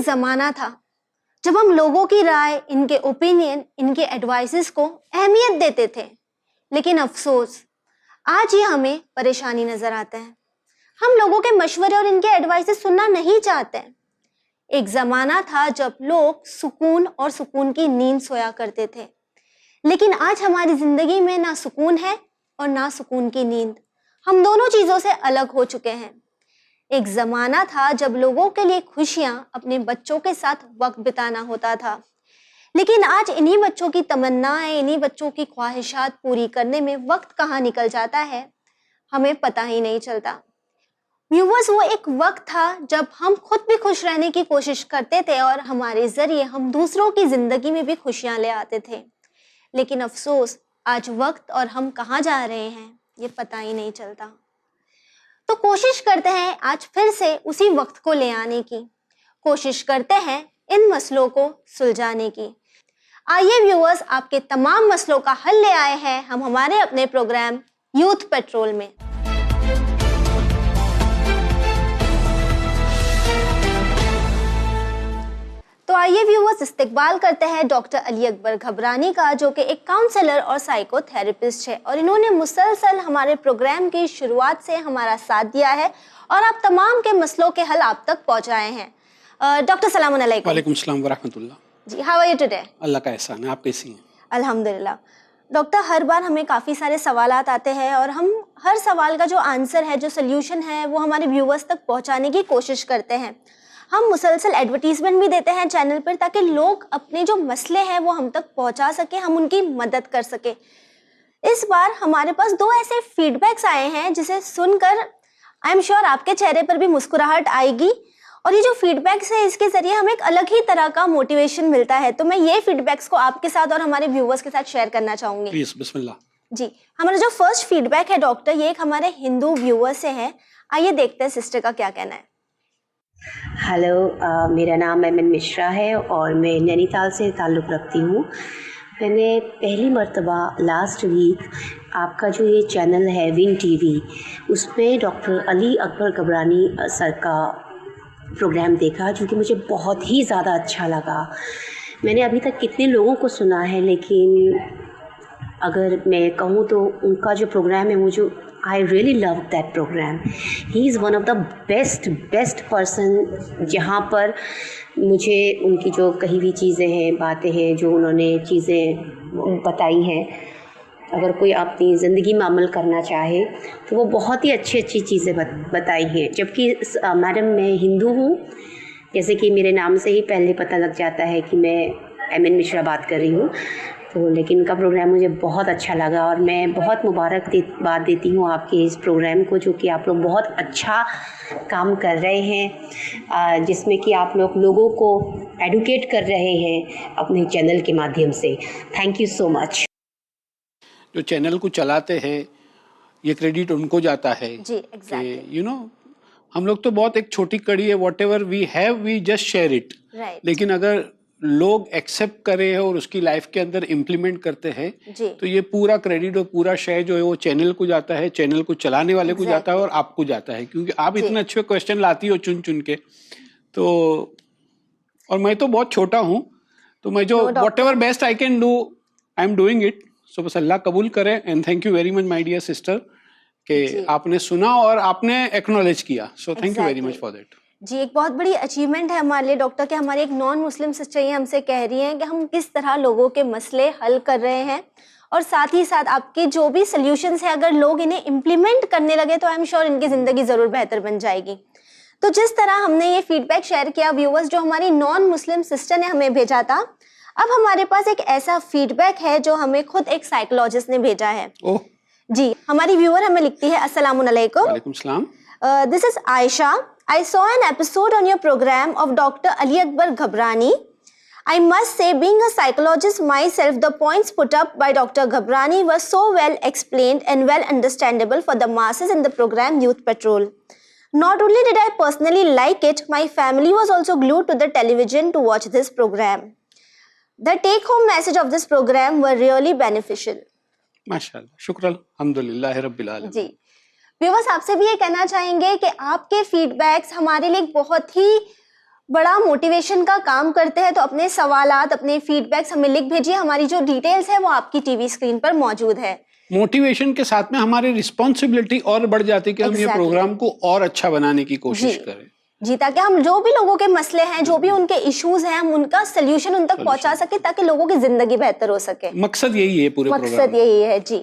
जमाना था जब हम लोगों की राय, इनके ओपिनियन, इनके एडवाइसेस को अहमियत देते थे, लेकिन अफसोस आज ये हमें परेशानी नजर आता है। हम लोगों के मशवरे और इनके एडवाइसेस सुनना नहीं चाहते। एक जमाना था जब लोग सुकून और सुकून की नींद सोया करते थे, लेकिन आज हमारी जिंदगी में ना सुकून है और ना सुकून की नींद। हम दोनों चीजों से अलग हो चुके हैं। एक जमाना था जब लोगों के लिए खुशियां अपने बच्चों के साथ वक्त बिताना होता था, लेकिन आज इन्हीं बच्चों की तमन्नाएं, इन्हीं बच्चों की ख्वाहिशात पूरी करने में वक्त कहाँ निकल जाता है, हमें पता ही नहीं चलता। व्यूअर्स, वो एक वक्त था जब हम खुद भी खुश रहने की कोशिश करते थे और हमारे जरिए हम दूसरों की जिंदगी में भी खुशियां ले आते थे, लेकिन अफसोस आज वक्त और हम कहाँ जा रहे हैं ये पता ही नहीं चलता। तो कोशिश करते हैं आज फिर से उसी वक्त को ले आने की, कोशिश करते हैं इन मसलों को सुलझाने की। आइए व्यूअर्स, आपके तमाम मसलों का हल ले आए हैं हम हमारे अपने प्रोग्राम यूथ पेट्रोल में। तो आइए व्यूअर्स, इस्तकबाल करते हैं डॉक्टर अली अकबर घबरानी का, जो कि एक काउंसलर और साइकोथेरेपिस्ट है और इन्होंने मुसलसल हमारे प्रोग्राम की शुरुआत से हमारा साथ दिया है और आप तमाम के मसलों के हल आप तक पहुंचाए हैं। डॉक्टर सलाम अलैकुम। वालेकुम सलाम व रहमतुल्लाह। जी, हाउ आर यू टुडे? अल्लाह का एहसान है, आप कैसी हैं? अल्हम्दुलिल्लाह। डॉक्टर, हर बार हमें काफ़ी सारे सवालात आते हैं और हम हर सवाल का जो आंसर है, जो सोल्यूशन है, वो हमारे व्यूअर्स तक पहुंचाने की कोशिश करते हैं। हम मुसलसल एडवर्टीजमेंट भी देते हैं चैनल पर ताकि लोग अपने जो मसले हैं वो हम तक पहुंचा सके, हम उनकी मदद कर सके। इस बार हमारे पास 2 ऐसे फीडबैक्स आए हैं जिसे सुनकर आई एम श्योर आपके चेहरे पर भी मुस्कुराहट आएगी और ये जो फीडबैक्स है इसके जरिए हमें एक अलग ही तरह का मोटिवेशन मिलता है। तो मैं ये फीडबैक्स को आपके साथ और हमारे व्यूअर्स के साथ शेयर करना चाहूंगी। प्लीज, बिस्मिल्लाह। जी, हमारा जो फर्स्ट फीडबैक है डॉक्टर, ये एक हमारे हिंदू व्यूअर से है। आइए देखते हैं सिस्टर का क्या कहना है। हेलो, मेरा नाम एमन मिश्रा है और मैं नैनीताल से ताल्लुक़ रखती हूँ। मैंने पहली मर्तबा लास्ट वीक आपका जो ये चैनल है विन टीवी, उसमें डॉक्टर अली अकबर घबरानी सर का प्रोग्राम देखा, जो कि मुझे बहुत ही ज़्यादा अच्छा लगा। मैंने अभी तक कितने लोगों को सुना है, लेकिन अगर मैं कहूँ तो उनका जो प्रोग्राम है, मुझे I really love that program. He is one of the best person, जहाँ पर मुझे उनकी जो कही हुई चीज़ें हैं, बातें हैं, जो उन्होंने चीज़ें बताई हैं, अगर कोई अपनी ज़िंदगी में अमल करना चाहे तो वो बहुत ही अच्छी चीज़ें बताई हैं। जबकि मैडम, मैं हिंदू हूँ, जैसे कि मेरे नाम से ही पहले पता लग जाता है कि मैं एमन मिश्रा बात कर रही हूँ। तो लेकिन इनका प्रोग्राम मुझे बहुत अच्छा लगा और मैं बहुत मुबारकबाद देती हूँ आपके इस प्रोग्राम को, जो कि आप लोग बहुत अच्छा काम कर रहे हैं, जिसमें कि आप लोग लोगों को एडुकेट कर रहे हैं अपने चैनल के माध्यम से। Thank you so much. जो चैनल को चलाते हैं ये क्रेडिट उनको जाता है जी, एग्जैक्टली। हम लोग तो बहुत एक छोटी कड़ी है, whatever we have we just share it. लेकिन अगर लोग एक्सेप्ट करें और उसकी लाइफ के अंदर इम्प्लीमेंट करते हैं तो ये पूरा क्रेडिट और पूरा श्रेय जो है वो चैनल को जाता है, चैनल को चलाने वाले को जाता है और आपको जाता है, क्योंकि आप इतने अच्छे क्वेश्चन लाती हो चुन चुन के। तो और मैं तो बहुत छोटा हूँ, तो मैं जो whatever best I can do I am doing it. So बस अल्लाह कबूल करे। And thank you very much my dear sister कि आपने सुना और आपने एक्नॉलेज किया। So thank you very much for that. जी, एक बहुत बड़ी अचीवमेंट है हमारे लिए डॉक्टर कि हमारी एक नॉन मुस्लिम सिस्टर ये हमसे कह रही हैं कि हम किस तरह लोगों के मसले हल कर रहे हैं और साथ ही साथ आपके जो भी सॉल्यूशंस हैं, अगर लोग इन्हें इम्प्लीमेंट करने लगे तो आई एम श्योर इनकी ज़िंदगी ज़रूर बेहतर बन जाएगी। तो जिस तरह हमने ये फीडबैक शेयर किया व्यूअर्स, जो हमारी नॉन मुस्लिम सिस्टर ने हमें भेजा था, अब हमारे पास एक ऐसा फीडबैक है जो हमें खुद एक साइकोलॉजिस्ट ने भेजा है। जी, हमारी व्यूअर हमें लिखती है, अस्सलाम वालेकुम। वालेकुम सलाम। This is Aisha. I saw an episode on your program of Dr. Ali Akbar Ghabrani. I must say, being a psychologist myself, the points put up by Dr. Ghabrani were so well explained and well understandable for the masses in the program Youth Patrol. Not only did I personally like it, my family was also glued to the television to watch this program. The take-home message of this program were really beneficial. माशाअल्लाह, शुक्र अल्हम्दुलिल्लाह रब्बिल आलमीन। जी, viewers, आपसे भी ये कहना चाहेंगे कि आपके फीडबैक्स हमारे लिए बहुत ही बड़ा मोटिवेशन का काम करते हैं। तो अपने सवालात, अपने फीडबैक्स हमें लिख भेजिए। हमारी जो डिटेल्स है वो आपकी टीवी स्क्रीन पर मौजूद है। मोटिवेशन के साथ में हमारी रिस्पॉन्सिबिलिटी और बढ़ जाती है कि हम ये प्रोग्राम को और अच्छा बनाने की कोशिश करें जी, ताकि हम जो भी लोगों के मसले हैं, जो भी उनके इश्यूज हैं, हम उनका सोल्यूशन उन तक पहुंचा सके ताकि लोगों की जिंदगी बेहतर हो सके। मकसद यही है पूरे प्रोग्राम, मकसद यही है जी।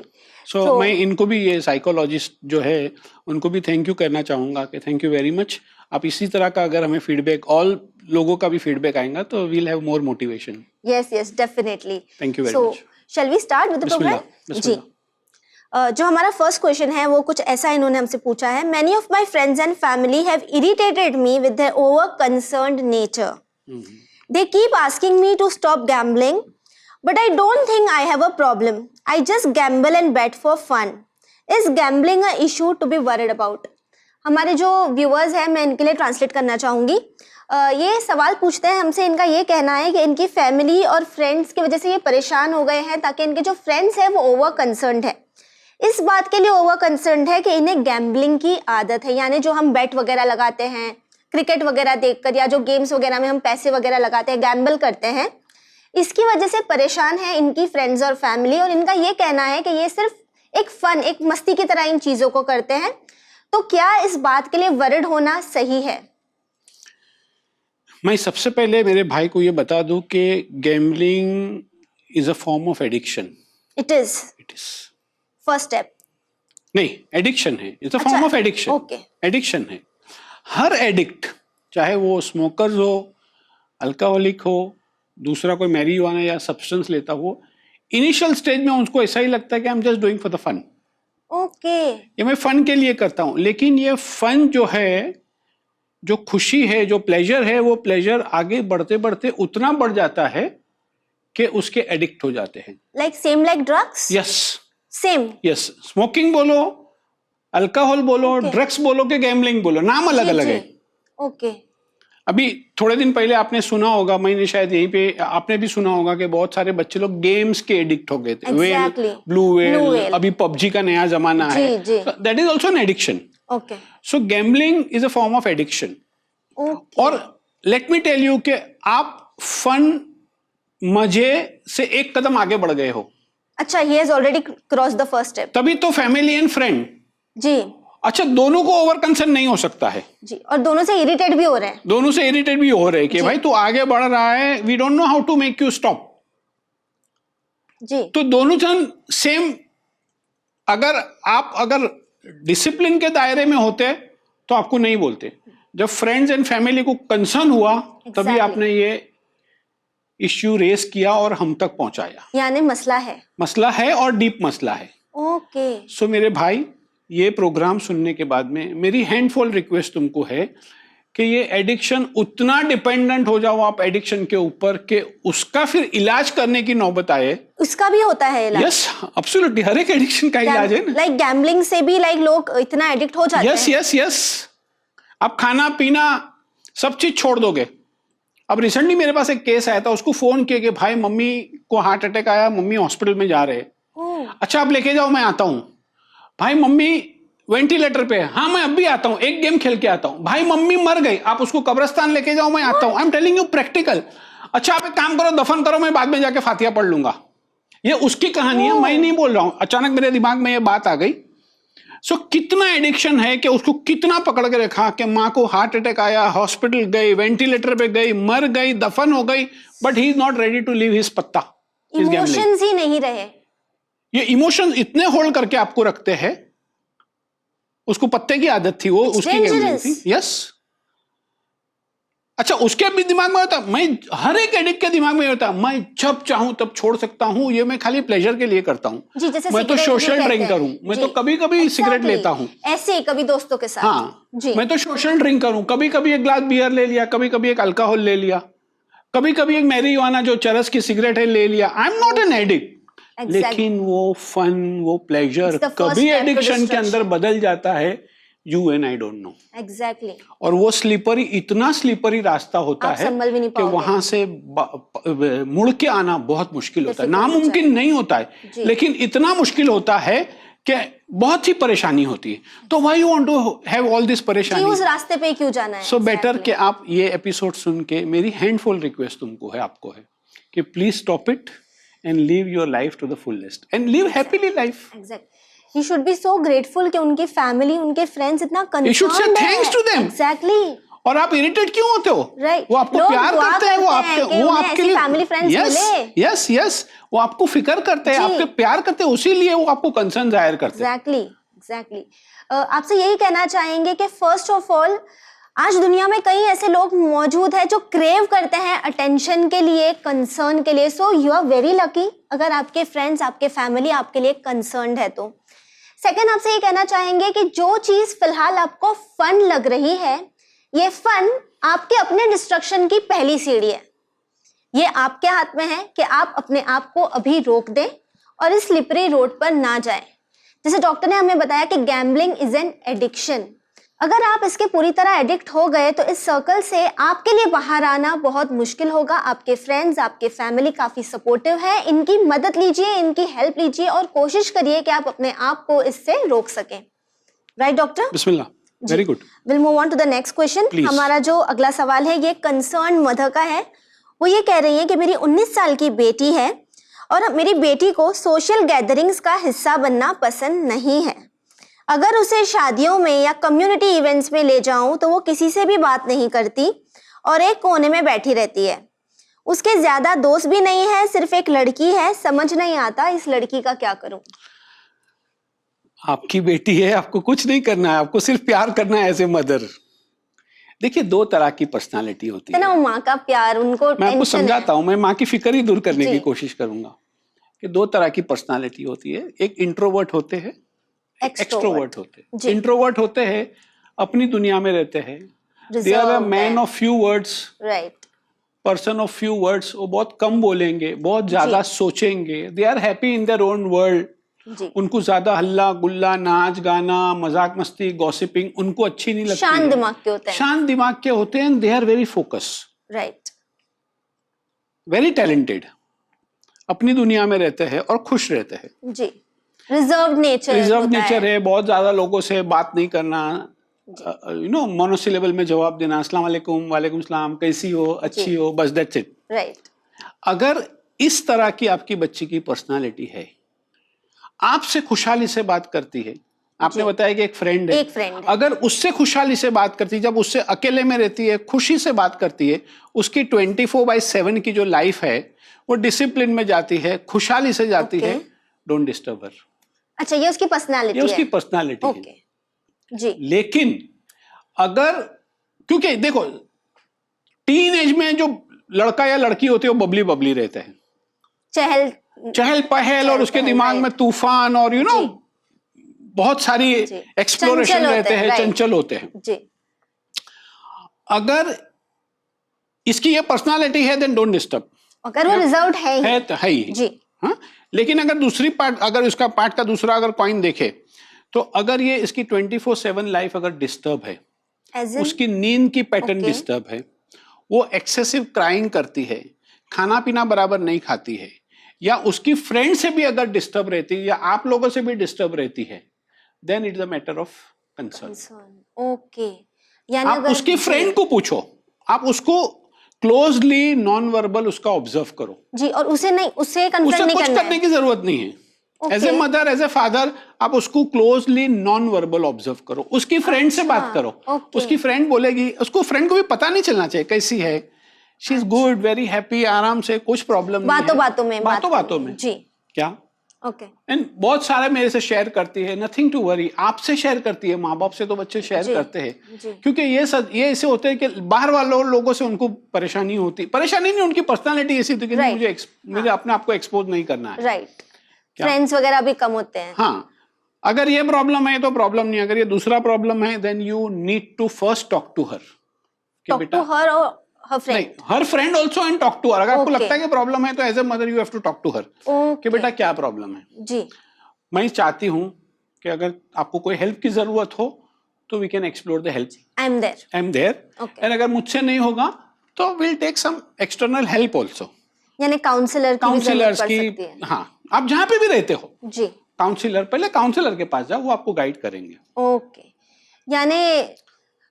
सो मैं इनको भी, ये साइकोलॉजिस्ट जो है उनको भी थैंक यू करना चाहूंगा कि थैंक यू वेरी मच। आप इसी तरह का अगर हमें फीडबैक, ऑल लोगों का भी फीडबैक आएगा तो we'll have more motivation. Yes yes, definitely. Thank you very much. Shall we start with the program? जी। जो हमारा फर्स्ट क्वेश्चन है वो कुछ ऐसा इन्होंने हमसे पूछा है। Many of my friends and family have irritated me with their over concerned nature. They keep asking me to stop gambling, but I don't think I have a problem. I just gamble and bet for fun. Is gambling a issue to be worried about? हमारे जो viewers हैं, मैं इनके लिए translate करना चाहूंगी। ये सवाल पूछते हैं हमसे। इनका ये कहना है कि इनकी फैमिली और फ्रेंड्स की वजह से ये परेशान हो गए हैं, ताकि इनके जो फ्रेंड्स हैं वो ओवर कंसर्न्ड है। इस बात के लिए ओवर कंसर्न्ड है कि इन्हें गैम्बलिंग की आदत है, यानी जो हम बेट वगैरह लगाते हैं क्रिकेट वगैरह देखकर, या जो गेम्स वगैरह में हम पैसे वगैरह लगाते हैं, गैम्बल करते हैं, इसकी वजह से परेशान है इनकी फ्रेंड्स और फैमिली। और इनका ये कहना है कि ये सिर्फ एक फन, एक मस्ती की तरह इन चीजों को करते हैं। तो क्या इस बात के लिए वरिड होना सही है? मैं सबसे पहले मेरे भाई को ये बता दूं कि gambling is a form of addiction. It is first step. नहीं, एडिक्शन है, it's a form of addiction. Okay, addiction है। हर एडिक्ट, चाहे वो स्मोकर्स हो, अल्कोहलिक हो, दूसरा कोई मैरिजुआना या सब्सटेंस लेता हो, इनिशियल स्टेज में उनको ऐसा ही लगता है कि I am just doing for the fun. Okay, ये मैं फन के लिए करता हूं। लेकिन ये फन जो है, जो खुशी है, जो प्लेजर है, वो प्लेजर आगे बढ़ते बढ़ते उतना बढ़ जाता है कि उसके एडिक्ट हो जाते हैं। Like drugs? Yes, same. Yes, smoking बोलो, अल्कोहल बोलो, ड्रग्स बोलो कि गैम्बलिंग बोलो, नाम अलग अलग है। ओके। अभी थोड़े दिन पहले आपने सुना होगा, मैंने शायद यहीं पे आपने भी सुना होगा कि बहुत सारे बच्चे लोग गेम्स के एडिक्ट हो गए थे। Exactly. ब्लू वेल, अभी पबजी का नया जमाना है। That is also an addiction. Okay. So gambling is a form of addiction. और लेट मी टेल यू कि आप फन, मजे से एक कदम आगे बढ़ गए हो। अच्छा, he has already crossed the first step. तभी तो फैमिली एंड फ्रेंड। जी। अच्छा, दोनों को ओवर कंसर्न नहीं हो सकता है जी, और दोनों से इरिटेट भी हो रहे हैं। दोनों से इरिटेट भी हो रहे हैं कि भाई तू आगे बढ़ रहा है, we don't know how to make you stop. जी। तो दोनों जन सेम, अगर डिसिप्लिन के दायरे में होते तो आपको नहीं बोलते। जब फ्रेंड्स एंड फैमिली को कंसर्न हुआ तभी आपने ये इश्यू रेस किया और हम तक पहुंचाया। यानी मसला है और डीप मसला है। ओके। सो मेरे भाई, ये प्रोग्राम सुनने के बाद में मेरी हैंडफुल रिक्वेस्ट तुमको है कि ये एडिक्शन, उतना डिपेंडेंट हो जाओ आप एडिक्शन के ऊपर कि उसका फिर इलाज करने की नौबत आए। उसका भी होता है इलाज? यस, एब्सोल्युटली, हर एक एडिक्शन का इलाज है ना। लाइक गैम्बलिंग से भी लोग इतना एडिक्ट हो जाते हैं। यस, आप खाना पीना सब चीज छोड़ दोगे। अब रिसेंटली मेरे पास एक केस आया था, उसको फोन किया कि भाई मम्मी को हार्ट अटैक आया, मम्मी हॉस्पिटल में जा रहे हैं। अच्छा, आप लेके जाओ, मैं आता हूं। भाई मम्मी वेंटिलेटर पे है। हाँ, मैं अब भी आता हूं, एक गेम खेल के आता हूं। भाई मम्मी मर गई, आप उसको कब्रिस्तान लेके जाओ, मैं आता हूं। I am telling you practical. अच्छा, आप एक काम करो, दफन करो, मैं बाद में जाके फातिया पढ़ लूंगा। ये उसकी कहानी है, मैं नहीं बोल रहा हूं। अचानक मेरे दिमाग में ये बात आ गई। सो कितना एडिक्शन है कि उसको कितना पकड़ के रखा कि माँ को हार्ट अटैक आया, हॉस्पिटल गई, वेंटिलेटर पे गई, मर गई, दफन हो गई, but he is not ready to leave his पत्ता। इमोशंस ही नहीं रहे। ये इमोशंस इतने होल्ड करके आपको रखते हैं। उसको पत्ते की आदत थी, वो उसकी गैम्बलिंग थी। यस। अच्छा, उसके भी दिमाग में होता, मैं हर एक एडिक्ट के दिमाग में होता, मैं जब चाहूं तब छोड़ सकता हूं, ये मैं खाली प्लेजर के लिए करता हूं। मैं तो सोशल ड्रिंकर हूं, मैं तो कभी कभी सिगरेट लेता हूं, ऐसे कभी दोस्तों के साथ। हाँ जी। मैं तो सोशल ड्रिंकर हूं, कभी कभी एक ग्लास बियर ले लिया, कभी कभी एक अल्कोहल ले लिया, कभी कभी एक मैरिजुआना जो चरस की सिगरेट है ले लिया। I am not an addict. लेकिन वो फन, वो प्लेजर कभी एडिक्शन के अंदर बदल जाता है, you and I don't know. Exactly. और वो स्लीपरी, इतना स्लीपरी रास्ता होता है कि वहां से मुड़ के आना बहुत मुश्किल होता है। नामुमकिन नहीं होता है, लेकिन इतना मुश्किल होता है कि बहुत ही परेशानी होती है, तो why you want to have all this परेशानी, उस रास्ते पे क्यों जाना है? सो बेटर कि आप ये एपिसोड सुन के, मेरी हैंडफुल रिक्वेस्ट तुमको है, आपको है कि please stop it and live your life to the fullest and live happily life. Exactly, you should be so grateful कि उनकी फैमिली, उनके फ्रेंड्स इतना कंसर्न्ड है। You should say thanks to them. Exactly. और आप इरिटेट क्यों होते हो? राइट, वो आपको प्यार करते हैं, वो आपके लिए फैमिली फ्रेंड्स मिले। यस यस, वो आपको फिक्र करते हैं, आपके प्यार करते हैं, उसीलिए वो आपको कंसर्न जाहिर करते हैं। एग्जैक्टली। आपसे यही कहना चाहेंगे कि फर्स्ट ऑफ ऑल, आज दुनिया में कई ऐसे लोग मौजूद हैं जो क्रेव करते हैं अटेंशन के लिए, कंसर्न के लिए। So you are very lucky अगर आपके फ्रेंड्स, आपके फैमिली आपके लिए कंसर्न्ड है तो। सेकंड, आपसे ये कहना चाहेंगे कि जो चीज फिलहाल आपको फन लग रही है, ये फन आपके अपने डिस्ट्रक्शन की पहली सीढ़ी है। ये आपके हाथ में है कि आप अपने आप को अभी रोक दें और इस स्लिपरी रोड पर ना जाएं। जैसे डॉक्टर ने हमें बताया कि गैम्बलिंग इज एन एडिक्शन। अगर आप इसके पूरी तरह एडिक्ट हो गए तो इस सर्कल से आपके लिए बाहर आना बहुत मुश्किल होगा। आपके फ्रेंड्स, आपके फैमिली काफी सपोर्टिव है, इनकी मदद लीजिए, इनकी हेल्प लीजिए और कोशिश करिए कि आप अपने आप को इससे रोक सकें। Right doctor? बिस्मिल्लाह, very good. Will move on to the next question. हमारा जो अगला सवाल है ये कंसर्न मदर का है। वो ये कह रही है कि मेरी 19 साल की बेटी है और मेरी बेटी को सोशल गैदरिंग्स का हिस्सा बनना पसंद नहीं है। अगर उसे शादियों में या कम्युनिटी इवेंट्स में ले जाऊं तो वो किसी से भी बात नहीं करती और एक कोने में बैठी रहती है। उसके ज्यादा दोस्त भी नहीं है, सिर्फ एक लड़की है। समझ नहीं आता इस लड़की का क्या करूं। आपकी बेटी है, आपको कुछ नहीं करना है, आपको सिर्फ प्यार करना है एज ए मदर। देखिए, दो तरह की पर्सनालिटी होती है ना, माँ का प्यार, उनको मैं आपको समझाता हूँ, मैं माँ की फिक्र ही दूर करने की कोशिश करूंगा कि दो तरह की पर्सनालिटी होती है। एक इंट्रोवर्ट होते हैं, एक्सट्रोवर्ट होते हैं। इंट्रोवर्ट होते हैं, अपनी दुनिया में रहते हैं, they are a man of few words, right, person of few words. वो बहुत कम बोलेंगे, बहुत ज्यादा सोचेंगे, they are happy in their own world. उनको ज्यादा हल्ला गुल्ला, नाच गाना, मजाक मस्ती, गॉसिपिंग उनको अच्छी नहीं लगती। शांत दिमाग के होते हैं, शांत दिमाग के होते हैं। They are very focus, right, very talented, अपनी दुनिया में रहते हैं और खुश रहते हैं। जी, रिजर्व नेचर है, बहुत ज्यादा लोगों से बात नहीं करना, यू नो, मोनोसिलेबल में जवाब देना, अस्सलाम वालेकुम, वालेकुम सलाम, कैसी हो, अच्छी हो, बस दैट्स इट। राइट। अगर इस तरह की आपकी बच्ची की पर्सनालिटी है, आपसे खुशहाली से बात करती है, आपने बताया कि एक फ्रेंड है, अगर उससे खुशहाली से बात करती है, जब उससे अकेले में रहती है, खुशी से बात करती है, उसकी 24/7 की जो लाइफ है वो डिसिप्लिन में जाती है, खुशहाली से जाती है, डोंट डिस्टर्ब हर। अच्छा, ये उसकी पर्सनालिटी है, उसकी पर्सनालिटी है जी। लेकिन अगर, क्योंकि देखो, टीन एज में जो लड़का या लड़की होते हैं वो बबली बबली रहते हैं, चहल पहल, और उसके दिमाग में तूफान और यू नो बहुत सारी एक्सप्लोरेशन रहते हैं, चंचल होते हैं जी। अगर इसकी ये पर्सनालिटी है देन डोंट डिस्टर्ब। अगर वो रिजर्व्ड है तो है ही जी। हाँ, लेकिन अगर दूसरी पार्ट, अगर इसका पार्ट का दूसरा अगर कॉइन देखे तो अगर ये इसकी 24/7 लाइफ अगर डिस्टर्ब है, उसकी नींद की पैटर्न डिस्टर्ब है, वो एक्सेसिव क्राइंग करती है, खाना पीना बराबर नहीं खाती है, या उसकी फ्रेंड से भी अगर डिस्टर्ब रहती है या आप लोगों से भी डिस्टर्ब रहती है, then it's a matter of concern. Okay, यानी आप उसकी फ्रेंड को पूछो, आप उसको क्लोजली नॉन वर्बल उसका ऑब्जर्व करो जी, और उसे नहीं, उससे कंसर्न नहीं कुछ करने की जरूरत नहीं है। As a mother, as a father, आप उसको क्लोजली नॉन वर्बल ऑब्जर्व करो, उसकी फ्रेंड से बात करो, उसकी फ्रेंड बोलेगी, उसको फ्रेंड को भी पता नहीं चलना चाहिए कैसी है, she is good, very happy, आराम से, कुछ प्रॉब्लम नहीं है, बातों में जी, क्या ओके। एंड बहुत सारे मेरे से शेयर करती है, नथिंग टू वरी। आपसे शेयर करती है, माँ बाप से तो बच्चे शेयर करते हैं, क्योंकि ये ऐसे होते हैं कि बाहर वालों लोगों से उनको परेशानी होती, परेशानी नहीं, उनकी पर्सनालिटी ऐसी थी कि मुझे अपने आप को एक्सपोज नहीं करना है, राइट, फ्रेंड्स वगैरह भी कम होते हैं। हाँ, अगर ये प्रॉब्लम है तो प्रॉब्लम नहीं, अगर ये दूसरा प्रॉब्लम है then you need to first talk to her, her friend also and talk to her. अगर आपको लगता है कि प्रॉब्लम है तो as a mother you have to talk to her कि बेटा क्या प्रॉब्लम है जी। मैं चाहती हूँ कि अगर आपको कोई हेल्प की जरूरत हो तो we can explore the help, I am there and अगर मुझसे नहीं होगा तो will take some external help also, यानी काउंसलर्स की, हाँ, आप जहाँ पे भी रहते हो जी, काउंसलर, पहले काउंसलर के पास जाओ, वो आपको गाइड करेंगे। ओके, यानी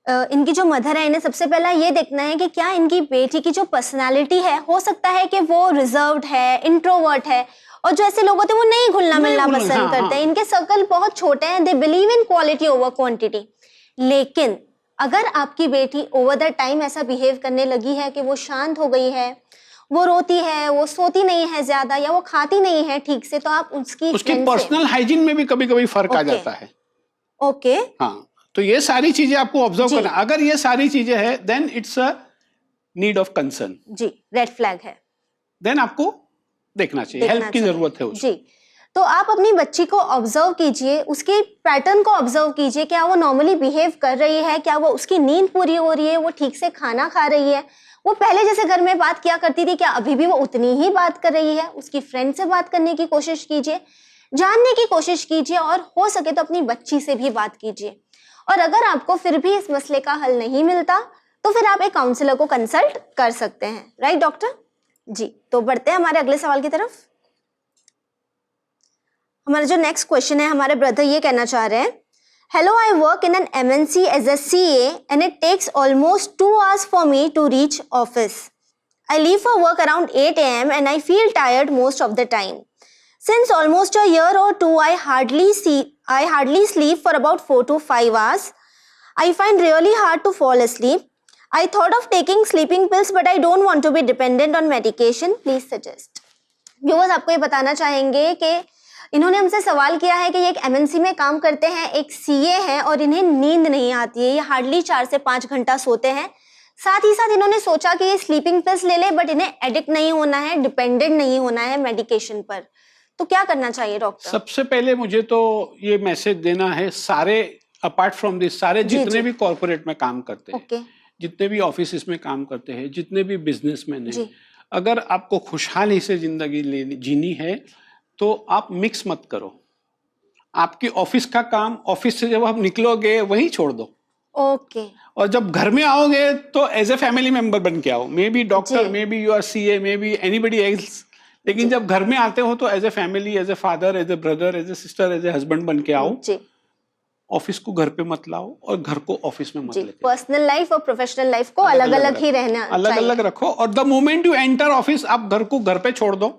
इनकी जो मदर है, इन्हें सबसे पहला ये देखना है कि क्या इनकी बेटी की जो पर्सनालिटी है, हो सकता है कि वो रिजर्व्ड है, इंट्रोवर्ट है, और जो ऐसे लोग होते हैं वो नहीं घुलना मिलना पसंद करते हैं, इनके सर्कल बहुत छोटे हैं, they believe in quality over quantity. लेकिन अगर आपकी बेटी ओवर द टाइम ऐसा बिहेव करने लगी है कि वो शांत हो गई है, वो रोती है, वो सोती नहीं है ज्यादा, या वो खाती नहीं है ठीक से, तो आप उसकी पर्सनल हाइजीन में भी कभी कभी फर्क आ जाता है। ओके, हाँ, तो ये सारी चीजें आपको ऑब्जर्व करना। अगर ये सारी चीजें है then it's a need of concern. जी, रेड फ्लैग है, देन आपको देखना चाहिए, हेल्प की जरूरत है उसको। जी, तो आप अपनी बच्ची को ऑब्जर्व कीजिए, उसके पैटर्न को ऑब्जर्व कीजिए, क्या वो नॉर्मली बिहेव कर रही है, क्या वो उसकी नींद पूरी हो रही है, वो ठीक से खाना खा रही है, वो पहले जैसे घर में बात किया करती थी, क्या अभी भी वो उतनी ही बात कर रही है। उसकी फ्रेंड से बात करने की कोशिश कीजिए, जानने की कोशिश कीजिए, और हो सके तो अपनी बच्ची से भी बात कीजिए। और अगर आपको फिर भी इस मसले का हल नहीं मिलता, तो फिर आप एक काउंसलर को कंसल्ट कर सकते हैं। राइट डॉक्टर जी, तो बढ़ते हैं हमारे अगले सवाल की तरफ। हमारा जो नेक्स्ट क्वेश्चन है, हमारे ब्रदर ये कहना चाह रहे हैं, hello, I work in an MNC as a CA and it takes almost 2 hours for me to reach office. I leave for work around 8 AM and I feel tired most of the time. Since almost a year or two, I hardly sleep for about 4 to 5 hours. I find really hard to fall asleep. I thought of taking sleeping pills, but I don't want to be dependent on medication. Please suggest. Viewers, आपको ये बताना चाहेंगे कि इन्होंने हमसे सवाल किया है कि ये एक MNC में काम करते हैं, एक CA हैं, और इन्हें नींद नहीं आती है, ये हार्डली 4 से 5 घंटा सोते हैं। साथ ही साथ इन्होंने सोचा कि ये स्लीपिंग पिल्स ले ले, बट इन्हें एडिक्ट नहीं होना है, डिपेंडेंट नहीं होना है मेडिकेशन पर। तो क्या करना चाहिए डॉक्टर? सबसे पहले मुझे तो ये मैसेज देना है, सारे अपार्ट फ्रॉम दिस, सारे जितने भी कॉर्पोरेट में काम करते हैं, जितने भी ऑफिस में काम करते हैं, जितने भी बिजनेसमैन हैं, अगर आपको खुशहाली से जिंदगी जीनी है तो आप मिक्स मत करो। आपकी ऑफिस का काम, ऑफिस से जब आप निकलोगे वहीं छोड़ दो। ओके। और जब घर में आओगे तो एज ए फैमिली मेंबर बन के आओ, may be doctor, may be you are CA, may be anybody else, लेकिन जब घर में आते हो तो as a family, as a father, as a brother, as a sister, as a husband बन के आओ। ऑफिस को घर पे मत लाओ और घर को ऑफिस में मत लेके। पर्सनल लाइफ और प्रोफेशनल लाइफ को अलग अलग ही रहना, अलग अलग रखो। और the moment you enter office, आप घर को घर पे छोड़ दो।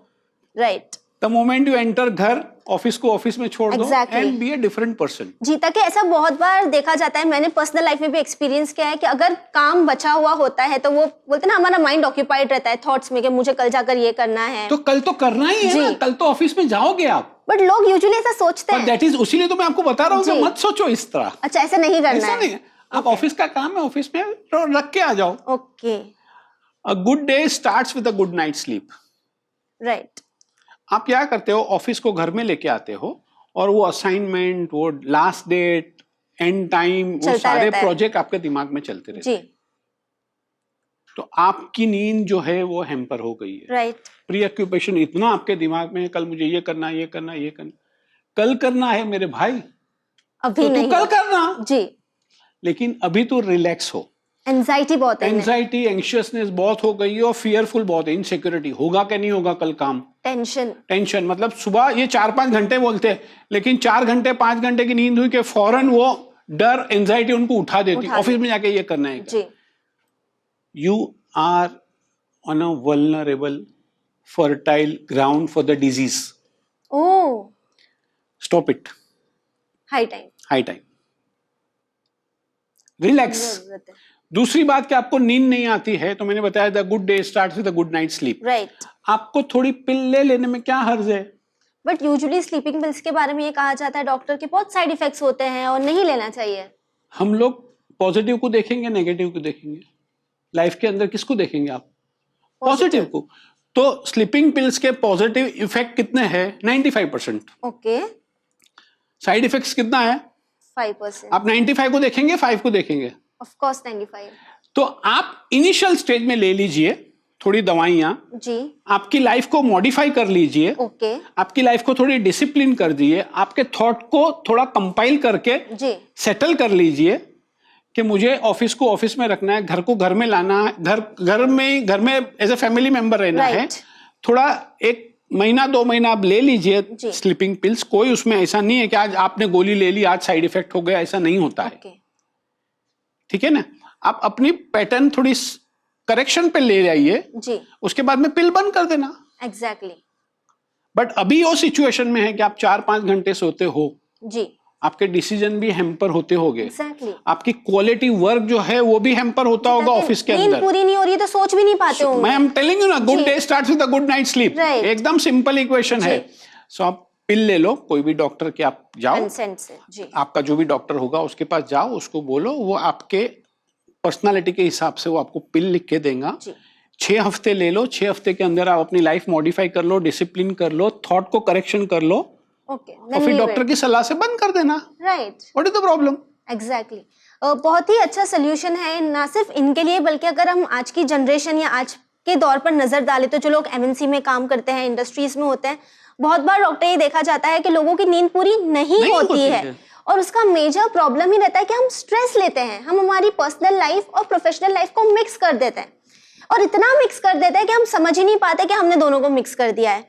Right. The moment you enter घर, ऑफिस को ऑफिस में छोड़ दो, and be a different person. जी, ताकि ऐसा बहुत बार देखा जाता है, मैंने पर्सनल लाइफ में भी एक्सपीरियंस किया है कि अगर काम बचा हुआ होता है तो वो बोलते ना, हमारा माइंड ऑक्यूपाइड रहता है थॉट्स में कि मुझे कल जाकर ये करना है। तो कल तो करना ही है ना, कल तो ऑफिस में जाओगे आप। बट लोग यूजुअली ऐसा सोचते हैं। दैट इज, उसीलिए तो मैं आपको बता रहा हूँ कि मत सोचो इस तरह। अच्छा, ऐसा नहीं करना ऐसा नहीं है। आप ऑफिस का काम है, ऑफिस में रख के आ जाओ। Okay. A good day starts with a good night sleep. Right. आप क्या करते हो, ऑफिस को घर में लेके आते हो और वो असाइनमेंट, वो लास्ट डेट, एंड टाइम, वो सारे प्रोजेक्ट आपके दिमाग में चलते रहते हैं। तो आपकी नींद जो है वो हैम्पर हो गई है। राइट। प्रीऑक्यूपेशन इतना आपके दिमाग में है, कल मुझे ये करना, ये करना, ये करना, कल करना है मेरे भाई, अभी तो नहीं, तू कल करना जी, लेकिन अभी तो रिलैक्स हो। एंजाइटी बहुत है, एंजाइटी, एंशियसनेस बहुत हो गई है और फियरफुल बहुत है, इनसिक्योरिटी, होगा कि नहीं होगा कल काम, टेंशन। मतलब सुबह ये 4-5 घंटे बोलते हैं, लेकिन 4 घंटे 5 घंटे की नींद हुई कि फौरन वो डर, एंजाइटी उनको उठा देती, ऑफिस में जाके ये करना है। जी। You are on a vulnerable fertile ground for the disease. Oh, stop it. High time, relax. दूसरी बात कि आपको नींद नहीं आती है, तो मैंने बताया the good day starts with a good night sleep. Right. आपको थोड़ी पिल ले लेने में क्या हर्ज है? बट यूजुअली स्लीपिंग पिल्स के बारे में ये कहा जाता है डॉक्टर के बहुत साइड इफेक्ट्स होते हैं और नहीं लेना चाहिए। हम लोग पॉजिटिव को देखेंगे, नेगेटिव को देखेंगे, लाइफ के अंदर किसको देखेंगे आप? पॉजिटिव को। तो स्लीपिंग पिल्स के पॉजिटिव इफेक्ट कितने हैं? 95%। ओके। साइड इफेक्ट्स कितना है? 5%। आप 95 को देखेंगे, 5 को देखेंगे? Of course 95। तो आप इनिशियल स्टेज में ले लीजिए थोड़ी दवाइयां, जी, आपकी लाइफ को मॉडिफाई कर लीजिए। ओके। आपकी लाइफ को थोड़ी डिसिप्लिन कर दिए, आपके थॉट को थोड़ा कंपाइल करके सेटल कर लीजिए कि मुझे ऑफिस को ऑफिस में रखना है, घर को घर में लाना है, घर में एज ए फैमिली मेंबर रहना है। थोड़ा एक महीना 2 महीना आप ले लीजिए स्लीपिंग पिल्स, कोई उसमें ऐसा नहीं है कि आज आपने गोली ले ली आज साइड इफेक्ट हो गया, ऐसा नहीं होता है। ठीक है ना, आप अपनी पैटर्न थोड़ी करेक्शन पे ले जाइए, उसके बाद में पिल बंद कर देना। एग्जैक्टली। बट अभी वो सिचुएशन में है कि आप 4-5 घंटे सोते हो जी, आपके डिसीजन भी हैम्पर होते होंगे। Exactly. आपकी क्वालिटी वर्क जो है वो भी हैम्पर होता होगा ऑफिस के अंदर। नींद पूरी नहीं हो रही तो सोच भी नहीं पाते होंगे। मैं आई एम टेलिंग यू ना, good day starts with a good night sleep. एकदम सिंपल इक्वेशन है। सो आप पिल ले लो, कोई भी डॉक्टर के आप जाओ, कंसेंट से जी, आपका जो भी डॉक्टर होगा उसके पास जाओ, उसको बोलो, वो आपके पर्सनालिटी के हिसाब से वो आपको पिल लिख के देगा। 6 हफ्ते ले लो, 6 हफ्ते के अंदर आप अपनी लाइफ मॉडिफाई कर लो, डिसिप्लिन कर लो, थॉट को करेक्शन कर लो, और फिर डॉक्टर की सलाह से बंद कर देना। Right, what is the problem? Exactly. बहुत ही अच्छा सोल्यूशन है, ना सिर्फ इनके लिए बल्कि अगर हम आज की जनरेशन या आज के दौर पर नजर डालें तो जो लोग एमएनसी में काम करते हैं, इंडस्ट्रीज में होते हैं, बहुत बार डॉक्टर ये देखा जाता है कि लोगों की नींद पूरी नहीं होती है। और उसका मेजर प्रॉब्लम ही रहता है कि हम स्ट्रेस लेते हैं, हम हमारी पर्सनल लाइफ और प्रोफेशनल लाइफ को मिक्स कर देते हैं, और इतना मिक्स कर देते हैं कि हम समझ ही नहीं पाते कि हमने दोनों को मिक्स कर दिया है।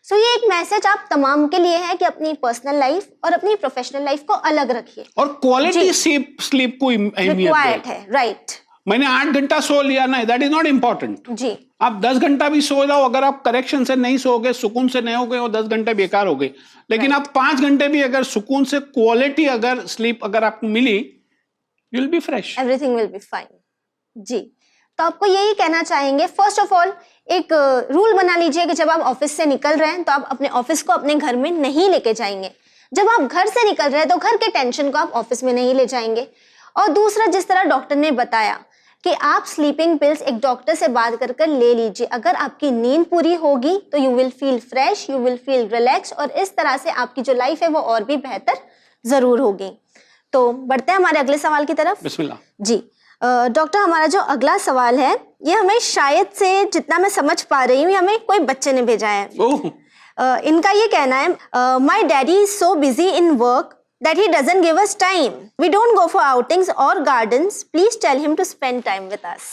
सो ये एक मैसेज आप तमाम के लिए है कि अपनी पर्सनल लाइफ और अपनी प्रोफेशनल लाइफ को अलग रखिए, और क्वालिटी स्लीप को रिक्वायर्ड है। राइट, मैंने 8 घंटा सो लिया ना, दैट इज नॉट इम्पोर्टेंट जी। आप 10 घंटा भी सो जाओ, अगर आप करेक्शन से नहीं सोओगे, सुकून से नहीं हो गए, वो 10 घंटे बेकार हो गए। लेकिन आप 5 घंटे भी अगर सुकून से क्वालिटी अगर स्लीप अगर आपको मिली, you will be fresh, everything will be fine जी। तो आपको यही कहना चाहेंगे, फर्स्ट ऑफ ऑल एक रूल बना लीजिए कि जब आप ऑफिस से निकल रहे हैं तो आप अपने ऑफिस को अपने घर में नहीं लेके जाएंगे। जब आप घर से निकल रहे हैं तो घर के टेंशन को आप ऑफिस में नहीं ले जाएंगे। और दूसरा, जिस तरह डॉक्टर ने बताया कि आप स्लीपिंग पिल्स एक डॉक्टर से बात कर कर ले लीजिए। अगर आपकी नींद पूरी होगी तो you will feel fresh, you will feel relax, और इस तरह से आपकी जो लाइफ है वो और भी बेहतर जरूर होगी। तो बढ़ते हैं हमारे अगले सवाल की तरफ। बिस्मिल्लाह जी। डॉक्टर, हमारा जो अगला सवाल है ये हमें शायद से, जितना मैं समझ पा रही हूँ, हमें कोई बच्चे ने भेजा है। इनका ये कहना है, my daddy is so busy in work that he doesn't give us time. We don't go for outings or gardens. Please tell him to spend time with us.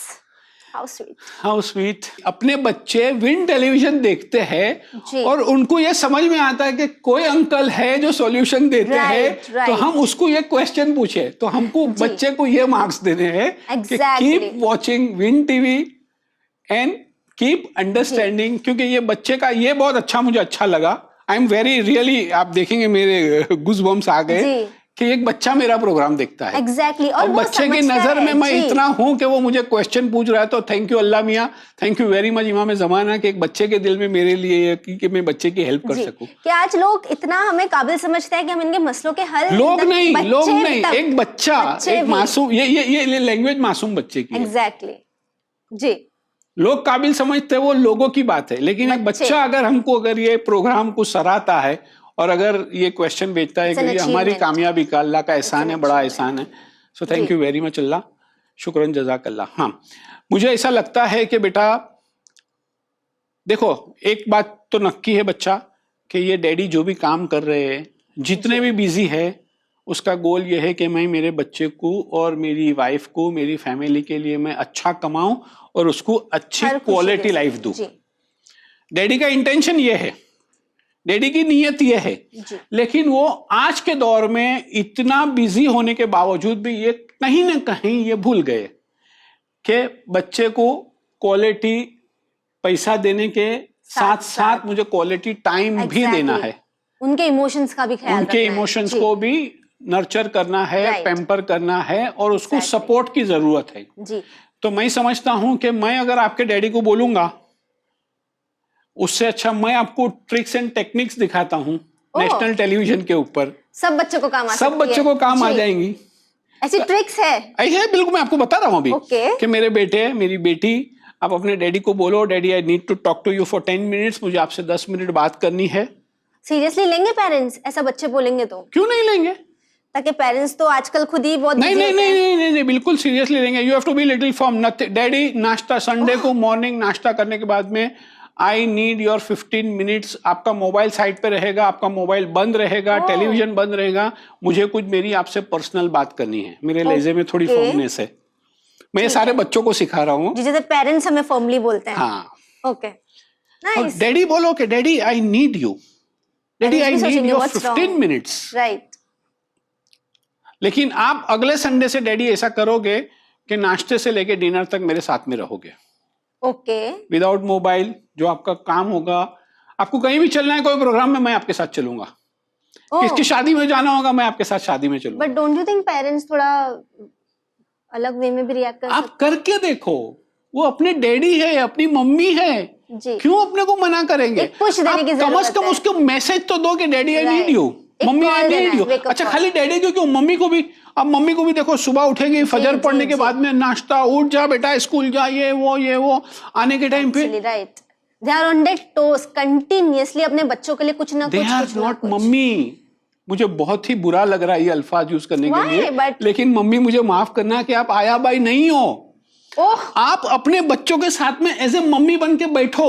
How sweet. How sweet. अपने बच्चे win television देखते हैं और उनको ये समझ में आता है कि कोई अंकल है जो सॉल्यूशन देते हैं, तो हम उसको ये क्वेश्चन पूछे, तो हमको बच्चे को ये मार्क्स देने हैं कि keep watching win TV and keep understanding. क्योंकि ये बच्चे का ये बहुत अच्छा, मुझे अच्छा लगा। आई एम वेरी रियली, आप देखेंगे मेरे गूज़बम्स आ गए कि एक बच्चा मेरा प्रोग्राम देखता है। एग्जैक्टली। और बच्चे की नजर में मैं इतना हूं कि वो मुझे क्वेश्चन पूछ रहा है, तो थैंक यू अल्लाह मियाँ, थैंक यू वेरी मच इमाम ज़माना कि एक बच्चे के दिल में मेरे लिए कि मैं बच्चे की हेल्प कर सकूं। कि आज लोग इतना हमें काबिल समझते हैं कि हम इनके मसलों के हल, लोग नहीं, एक बच्चा, एक मासूम, ये लैंग्वेज मासूम बच्चे की। एग्जैक्टली जी। लोग काबिल समझते हैं, वो लोगों की बात है, लेकिन एक बच्चा अगर हमको, अगर ये प्रोग्राम को सराहता है और अगर ये क्वेश्चन भेजता है कि ये हमारी कामयाबी का अल्लाह का एहसान है, बड़ा एहसान है। So thank you very much Allah, शुक्रन जज़ाकल्लाह। हाँ, मुझे ऐसा लगता है कि बेटा देखो, एक बात तो नक्की है बच्चा कि ये डैडी जो भी काम कर रहे हैं, जितने भी बिजी है, उसका गोल ये है कि मैं मेरे बच्चे को और मेरी वाइफ को, मेरी फैमिली के लिए मैं अच्छा कमाऊं और उसको अच्छी क्वालिटी लाइफ दूं। डैडी का इंटेंशन ये है, डैडी की नीयत ये है, लेकिन वो आज के दौर में इतना बिजी होने के बावजूद भी ये कहीं ना कहीं ये भूल गए कि बच्चे को क्वालिटी पैसा देने के साथ साथ मुझे क्वालिटी टाइम भी देना है। उनके इमोशंस का भी ख्याल, उनके इमोशंस को भी नर्चर करना है, पैम्पर करना है, और उसको सपोर्ट की जरूरत है जी। तो मैं समझता हूं कि मैं अगर आपके डैडी को बोलूंगा, उससे अच्छा मैं आपको ट्रिक्स एंड टेक्निक्स दिखाता हूं नेशनल टेलीविजन के ऊपर, सब बच्चों को काम आ सब बच्चों को काम आ जाएंगी। ऐसी ट्रिक्स है? ऐसे बिल्कुल, मैं आपको बता रहा हूं अभी कि मेरे बेटे, मेरी बेटी, आप अपने डैडी को बोलो, daddy I need to talk to you for 10 minutes, मुझे आपसे 10 मिनट बात करनी है। सीरियसली लेंगे पेरेंट्स ऐसा बच्चे बोलेंगे तो? क्यों नहीं लेंगे, ताकि पेरेंट्स तो आजकल खुद ही बहुत नहीं, बिल्कुल सीरियसली लेंगे। You have to be little form. Daddy नाश्ता, संडे को मॉर्निंग नाश्ता करने के बाद में आई नीड योर 15 मिनट्स, आपका मोबाइल साइड पे रहेगा, आपका मोबाइल बंद रहेगा, टेलीविजन बंद रहेगा, मुझे कुछ मेरी आपसे पर्सनल बात करनी है। मेरे लहजे में थोड़ी फॉर्मनेस है, मैं ये सारे बच्चों को सिखा रहा हूँ, जैसे पेरेंट्स हमें फॉर्मली बोलते हैं। हाँ, ओके। Nice. डैडी बोलो कि daddy I need you, daddy I need you 15 minutes. Right. लेकिन आप अगले संडे से डैडी ऐसा करोगे कि नाश्ते से लेके डिनर तक मेरे साथ में रहोगे। ओके। विदाउट मोबाइल, जो आपका काम होगा, आपको कहीं भी चलना है कोई प्रोग्राम में, मैं आपके साथ चलूंगा। किसकी शादी में जाना होगा, मैं आपके साथ शादी में चलूंगा। But don't you think parents थोड़ा अलग वे में भी रिएक्ट कर आप करके देखो, वो अपने डैडी है, अपनी मम्मी है, जी। क्यों अपने को मना करेंगे? पुश देने की कम से कम उसको मैसेज तो दो कि daddy I need you, mummy I need you. अच्छा, खाली डैडी क्यों, मम्मी को भी। अब मम्मी को भी देखो, सुबह उठेगी, फजर पढ़ने के बाद में नाश्ता, उठ जा बेटा स्कूल जा, ये वो आने के टाइम पे। Right, they are on their toes continuously, अपने बच्चों के लिए कुछ ना कुछ। They are not mummy. मुझे बहुत ही बुरा लग रहा है ये अल्फाज यूज करने के लिए, लेकिन मम्मी मुझे माफ करना कि आप आया बाई नहीं हो। आप अपने बच्चों के साथ में एज ए मम्मी बन के बैठो,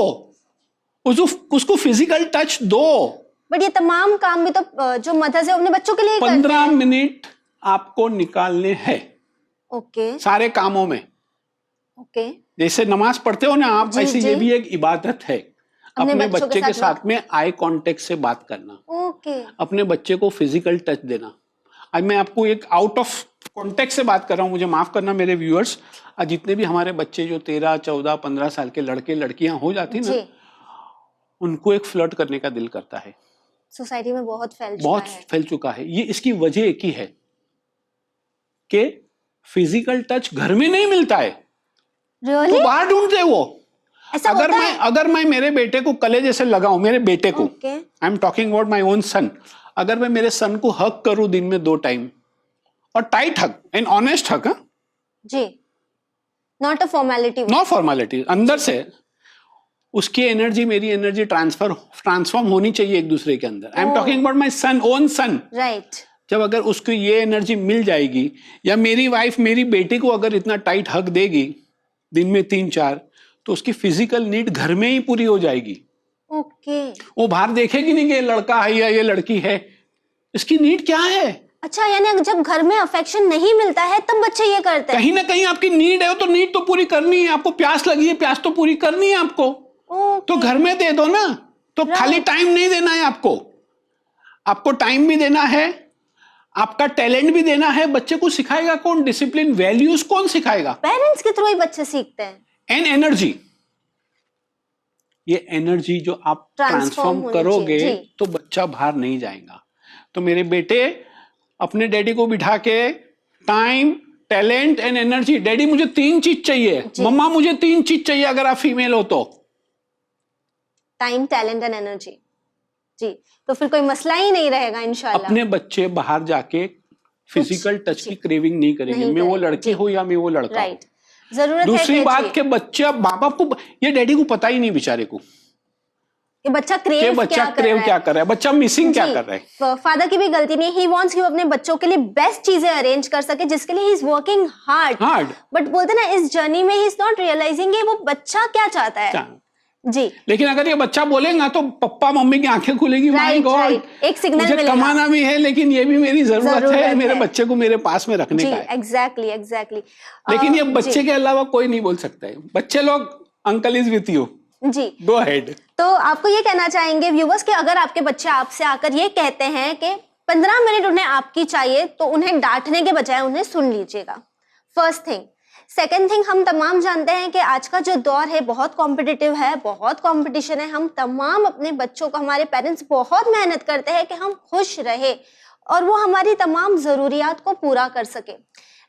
उसको फिजिकल टच दो। बट ये तमाम काम भी तो जो मदर्स है अपने बच्चों के लिए 15 मिनट आपको निकालने हैं। ओके। सारे कामों में। ओके। जैसे नमाज पढ़ते हो ना आप, ऐसे ये भी एक इबादत है, अपने बच्चे के साथ में आई कांटेक्ट से बात करना। ओके। अपने बच्चे को फिजिकल टच देना। आज मैं आपको एक आउट ऑफ कॉन्टेक्स्ट से बात कर रहा हूं, मुझे माफ करना मेरे व्यूअर्स। आज जितने भी हमारे बच्चे जो 13, 14, 15 साल के लड़के लड़कियां हो जाती ना, उनको एक फ्लर्ट करने का दिल करता है। सोसाइटी में बहुत फैल चुका है। ये इसकी वजह एक ही है कि फिजिकल टच घर में नहीं मिलता है। Really? तो बाहर ढूंढते वो। अगर मैं मेरे बेटे को कलेजे से लगाऊं, मेरे बेटे को, आई am talking about my own son, अगर मैं मेरे सन को हक करूं दिन में 2 टाइम, और टाइट हक एंड ऑनेस्ट हक, जी, not a formality, not formality, अंदर से उसकी एनर्जी मेरी एनर्जी ट्रांसफॉर्म होनी चाहिए एक दूसरे के अंदर। I am talking about my son, own son. Right. जब अगर उसको ये एनर्जी मिल जाएगी, या मेरी वाइफ मेरी बेटी को अगर इतना टाइट हक देगी दिन में 3-4, तो उसकी फिजिकल नीड घर में ही पूरी हो जाएगी। ओके। वो बाहर देखेगी नहीं कि ये लड़का है या ये लड़की है, इसकी नीड क्या है। अच्छा, यानी जब घर में अफेक्शन नहीं मिलता है तब बच्चे ये करते हैं। कहीं ना कहीं आपकी नीड है तो नीड तो पूरी करनी है। आपको प्यास लगी है, प्यास तो पूरी करनी है आपको। तो घर में दे दो ना। तो खाली टाइम नहीं देना है आपको टाइम भी देना है, आपका टैलेंट भी देना है। बच्चे को सिखाएगा कौन? डिसिप्लिन, वैल्यूज कौन सिखाएगा? पेरेंट्स के थ्रू ही बच्चे सीखते हैं। एंड एनर्जी, ये एनर्जी जो आप ट्रांसफॉर्म करोगे तो बच्चा बाहर नहीं जाएगा। तो मेरे बेटे अपने डैडी को बिठा के time, talent and energy, daddy मुझे 3 चीज चाहिए, मम्मा मुझे 3 चीज चाहिए अगर आप फीमेल हो तो। टाइम, टैलेंट एंड एनर्जी, जी। तो फिर कोई मसला ही नहीं रहेगा इंशाल्लाह। अपने बच्चे बाहर जाके फिजिकल टच की क्रेविंग नहीं करेंगे, मैं वो लड़की हो या मैं वो लड़का हो। जरूरत दूसरी बात के बच्चा, बाप बाप को, ये डैडी को पता ही नहीं बेचारे को कि बच्चा क्रेव क्या कर रहा है, बच्चा मिसिंग क्या कर रहा है। फादर की भी गलती नहीं, ही वांट्स कि वो अपने बच्चों के लिए बेस्ट चीजें अरेंज कर सके, जिसके लिए he is working hard. But बोलते ना, इस जर्नी में ही इज नॉट रियलाइजिंग वो बच्चा क्या चाहता है। जी। लेकिन अगर ये बच्चा बोलेगा तो पप्पा मम्मी की आंखें खुलेगी, माय गॉड, एक सिग्नल मुझे कमाना भी है लेकिन ये भी मेरी जरूरत है, मेरे बच्चे को मेरे पास में रखने का है। एग्जैक्टली। लेकिन ये बच्चे के अलावा कोई नहीं बोल सकता है। बच्चे लोग, अंकल इज विथ यू, जी, गो अहेड। तो आपको ये कहना चाहेंगे व्यूवर्स कि अगर आपके बच्चे आपसे आकर ये कहते हैं कि 15 मिनट उन्हें आपकी चाहिए, तो उन्हें डांटने के बजाय उन्हें सुन लीजिएगा, फर्स्ट थिंग। सेकेंड थिंग, हम तमाम जानते हैं कि आज का जो दौर है बहुत कॉम्पिटिटिव है, बहुत कंपटीशन है। हम तमाम अपने बच्चों को, हमारे पेरेंट्स बहुत मेहनत करते हैं कि हम खुश रहे और वो हमारी तमाम ज़रूरियात को पूरा कर सके।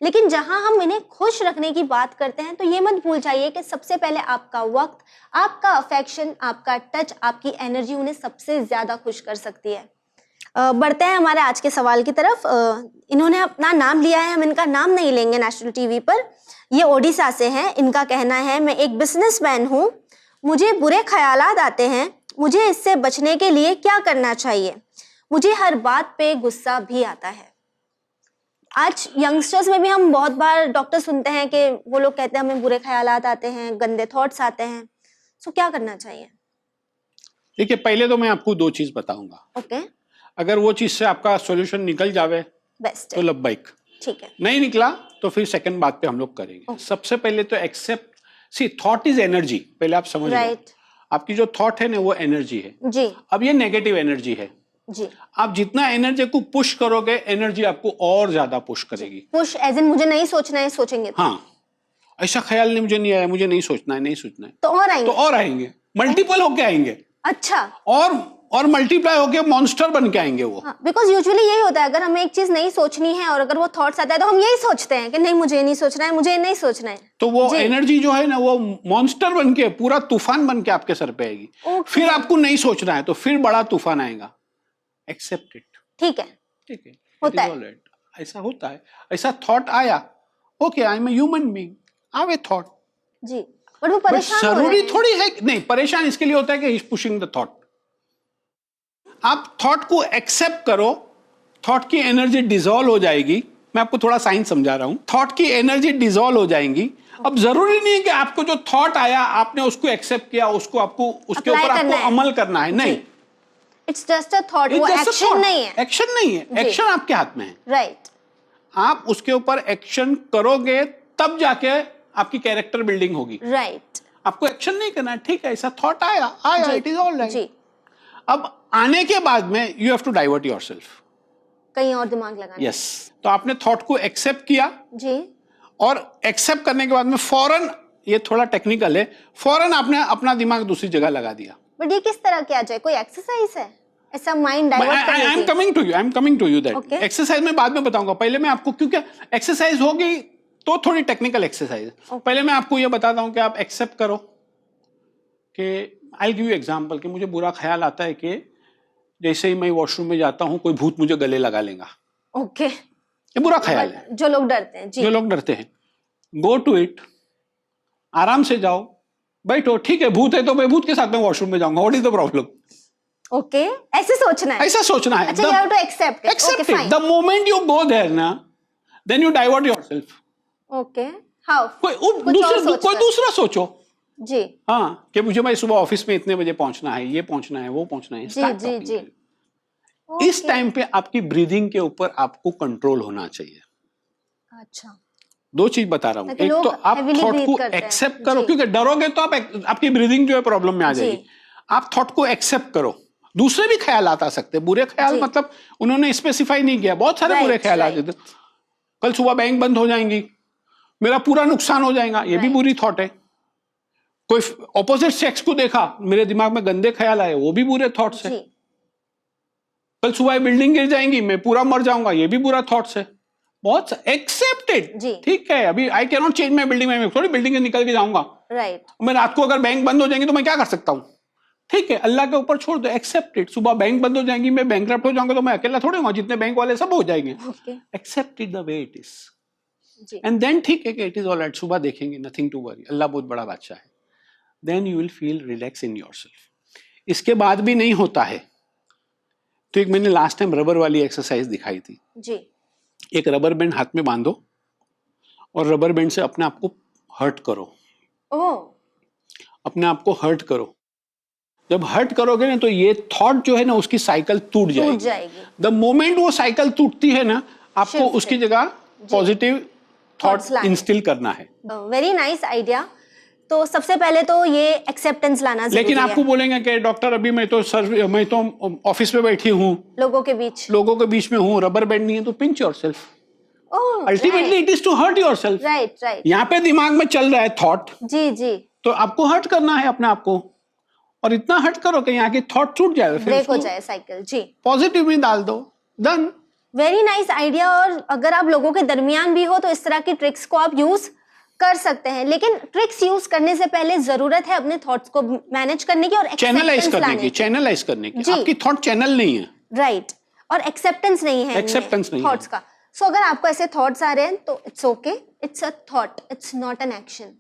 लेकिन जहां हम इन्हें खुश रखने की बात करते हैं, तो ये मत भूल जाइए कि सबसे पहले आपका वक्त, आपका अफेक्शन, आपका टच, आपकी एनर्जी उन्हें सबसे ज़्यादा खुश कर सकती है। बढ़ते हैं हमारे आज के सवाल की तरफ। इन्होंने अपना नाम लिया है, हम इनका नाम नहीं लेंगे नेशनल टीवी पर। ये ओडिशा से हैं। इनका कहना है, मैं एक बिजनेसमैन हूँ, मुझे बुरे ख्यालात आते हैं, मुझे इससे बचने के लिए क्या करना चाहिए? मुझे हर बात पे गुस्सा भी आता है। आज यंगस्टर्स में भी हम बहुत बार डॉक्टर सुनते हैं कि वो लोग कहते हैं हमें बुरे ख्यालात आते हैं, गंदे थॉट्स आते हैं। सो क्या करना चाहिए? देखिए, पहले तो मैं आपको 2 चीज बताऊंगा। ओके। अगर वो चीज से आपका सॉल्यूशन निकल जावे बेस्ट, तो लब्बाइक। ठीक है। नहीं निकला तो फिर सेकंड बात पे हम लोग करेंगे। सबसे पहले तो accept, see thought is energy, पहले आप समझ लो। आपकी जो थॉट है ना वो एनर्जी है जी। अब ये नेगेटिव एनर्जी है जी। आप जितना एनर्जी को पुश करोगे एनर्जी आपको और ज्यादा पुश करेगी। पुश एज इन मुझे नहीं सोचना है, सोचेंगे तो। हाँ, ऐसा ख्याल नहीं मुझे नहीं आया, मुझे नहीं सोचना है, नहीं सोचना है, तो और आएंगे, मल्टीपल होके आएंगे। अच्छा। और मल्टीप्लाई होके मॉन्स्टर बन के आएंगे वो। बिकॉज यूजुअली यही होता है, अगर हमें एक चीज नहीं सोचनी है और अगर वो थॉट्स आता है तो हम यही सोचते हैं कि नहीं मुझे नहीं सोचना है, मुझे नहीं सोचना है। तो वो एनर्जी जो है ना वो मॉन्स्टर बन के पूरा तूफान बन के आपके सर पे आएगी। फिर आपको नहीं सोचना है तो फिर बड़ा तूफान आएगा। Accept it. ठीक है, होता है, ऐसा होता है। ऐसा थॉट आया, okay I am a human being, आवे थॉट जी, पर वो परेशान जरूरी थोड़ी है। नहीं, परेशान इसके लिए होता है कि he is pushing the thought. आप थॉट को एक्सेप्ट करो, थॉट की एनर्जी डिसॉल्व हो जाएगी। मैं आपको थोड़ा साइंस समझा रहा हूं। थॉट की एनर्जी डिसॉल्व हो जाएंगी। अब जरूरी नहीं है कि आपको जो थॉट आया आपने उसको एक्सेप्ट किया, उसको आपको उसके ऊपर आपको अमल करना है, नहीं। इट्स जस्ट अ थॉट, वो एक्शन नहीं है। एक्शन नहीं है, एक्शन आपके हाथ में है। राइट। आप उसके ऊपर एक्शन करोगे तब जाके आपकी कैरेक्टर बिल्डिंग होगी। राइट। आपको एक्शन नहीं करना है, ठीक है, ऐसा थॉट आया, इट इज ऑल राइट। अब आने के बाद में you have to divert yourself, कहीं और दिमाग लगाना। यस। तो आपने थॉट को एक्सेप्ट किया जी, और एक्सेप्ट करने के बाद में फौरन, ये थोड़ा टेक्निकल है, फौरन आपने अपना दिमाग दूसरी जगह लगा दिया। बट ये किस तरह किया जाए? कोई एक्सरसाइज है ऐसा माइंड डाइवर्ट करने की? I am coming to you that. Exercise मैं बाद में बताऊंगा, पहले मैं आपको, क्योंकि एक्सरसाइज होगी तो थोड़ी टेक्निकल एक्सरसाइज। पहले मैं आपको ये बताता हूं कि आप एक्सेप्ट करो कि आई गिव यू एग्जांपल कि मुझे बुरा ख्याल आता है कि जैसे ही मैं वॉशरूम में जाता हूं कोई भूत मुझे गले लगा लेगा। ओके, ये बुरा ख्याल है। जो लोग डरते हैं जी, जो लोग डरते हैं, गो टू इट, आराम से जाओ, बैठो, ठीक है भूत है तो मैं भूत के साथ में वॉशरूम में जाऊंगा, what is the problem? Okay, ऐसे सोचना है, ऐसा सोचना है। अच्छा, you have to accept it. Accept it. The moment you go there ना, then you divert yourself. Okay, how? कोई दूसरा सोचो जी। हाँ, कि मुझे भाई सुबह ऑफिस में इतने बजे पहुंचना है, ये पहुंचना है, वो पहुंचना है। जी जी जी। इस टाइम पे आपकी ब्रीदिंग के ऊपर आपको कंट्रोल होना चाहिए। अच्छा, दो चीज बता रहा हूँ, एक तो आप थॉट को एक्सेप्ट करो, क्योंकि डरोगे तो आपकी ब्रीदिंग जो है प्रॉब्लम में आ जाएगी। आप थॉट को एक्सेप्ट करो। दूसरे भी ख्याल आ सकते हैं, बुरे ख्याल, मतलब उन्होंने स्पेसिफाई नहीं किया, बहुत सारे बुरे ख्याल आ जाते। कल सुबह बैंक बंद हो जाएंगी, मेरा पूरा नुकसान हो जाएगा, ये भी बुरी थॉट है। कोई ऑपोजिट सेक्स को देखा, मेरे दिमाग में गंदे ख्याल आए, वो भी बुरे थॉट्स है। कल सुबह बिल्डिंग गिर जाएंगी, मैं पूरा मर जाऊंगा, ये भी बुरा थॉट्स है। बहुत एक्सेप्टेड, ठीक है। अभी I can not change my building, मैं थोड़ी बिल्डिंग से निकल के जाऊंगा, राइट। मैं रात को अगर बैंक बंद हो जाएंगी तो मैं क्या कर सकता हूँ? ठीक है, अल्लाह के ऊपर छोड़ दो, एक्सेप्ट इट। सुबह बैंक बंद हो जाएंगी, मैं बैंकरप्ट हो जाऊंगा तो मैं अकेला थोड़ी हूँ, जितने बैंक वाले सब हो जाएंगे। Accept it the way it is, and then ठीक है कि इट इज ऑल राइट, सुबह देखेंगे, नथिंग टू वरी, अल्लाह बहुत बड़ा बादशाह है। Then you will feel relax in yourself. इसके बाद भी नहीं होता है तो एक मैंने लास्ट टाइम रबर वाली एक्सरसाइज दिखाई थी जी। एक रबर बैंड हाथ में बांधो और रबर बैंड से अपने आप को हर्ट करो। अपने आप को हर्ट करो। जब हर्ट करोगे ना तो ये थॉट जो है ना उसकी साइकिल टूट जाएगी। द मोमेंट वो साइकिल टूटती है ना, आपको उसकी जगह पॉजिटिव थॉट इंस्टिल करना है। Very nice idea. तो सबसे पहले तो ये एक्सेप्टेंस लाना जरूरी है। लेकिन आपको बोलेंगे कि डॉक्टर अभी मैं तो ऑफिस में बैठी हूँ, लोगों के बीच में हूँ, रबर बैंड नहीं है, तो pinch yourself. Ultimately it is to hurt yourself. Right right. यहाँ पे दिमाग में चल रहा है थॉट, जी जी, तो आपको हर्ट करना है अपने आप को, और इतना हर्ट करो कि यहाँ की थॉट छूट जाए, ब्रेक हो जाए साइकिल जी। पॉजिटिव में डाल दो, डन। Very nice idea. और अगर आप लोगों के दरमियान भी हो तो इस तरह की ट्रिक्स को आप यूज कर सकते हैं, लेकिन ट्रिक्स यूज करने से पहले जरूरत है अपने थॉट्स को मैनेज करने की और चैनलाइज करने की। आपकी थॉट चैनल नहीं है, राइट, और एक्सेप्टेंस नहीं है थॉट्स का। सो अगर आपको ऐसे थॉट्स आ रहे हैं तो it's okay, it's a thought, it's not an action.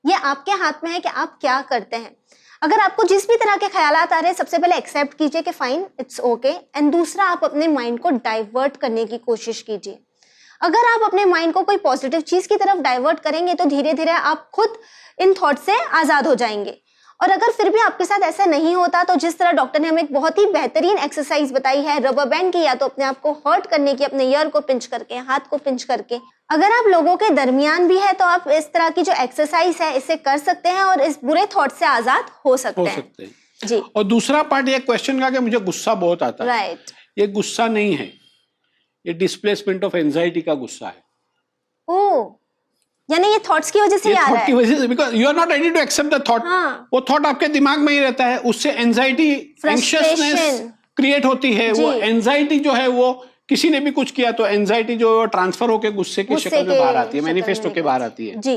ये आपके हाथ में है कि आप क्या करते हैं। अगर आपको जिस भी तरह के ख्यालात आ रहे हैं, सबसे पहले एक्सेप्ट कीजिए कि फाइन, इट्स ओके, एंड दूसरा आप अपने माइंड को डाइवर्ट करने की कोशिश कीजिए। अगर आप अपने माइंड को कोई पॉजिटिव चीज की तरफ डाइवर्ट करेंगे तो धीरे धीरे आप खुद इन थॉट से आजाद हो जाएंगे। और अगर फिर भी आपके साथ ऐसा नहीं होता तो जिस तरह डॉक्टर ने हमें एक बहुत ही बेहतरीन एक्सरसाइज बताई है रबर बैंड की, या तो अपने आप को हर्ट करने की, अपने ईयर को पिंच करके, हाथ को पिंच करके, अगर आप लोगों के दरमियान भी है तो आप इस तरह की जो एक्सरसाइज है इसे कर सकते हैं और इस बुरे थॉट से आजाद हो सकते हैं। जी। और दूसरा पार्ट ये क्वेश्चन का कि मुझे गुस्सा बहुत आता है। राइट। ये गुस्सा नहीं है, ये डिस्प्लेसमेंट ऑफ एंजाइटी का गुस्सा है। ओह, यानी ये थॉट्स की वजह से आ रहा है। की वजह से, because you are not ready to accept the thought. वो थॉट आपके दिमाग में ही रहता है, उससे एंजाइटी, एंशियसनेस क्रिएट होती है। वो एंजाइटी जो है वो किसी ने भी कुछ किया तो एंजाइटी जो ट्रांसफर होकर गुस्से की शक्ल में बाहर आती है, मैनिफेस्ट होकर बाहर आती है। जी।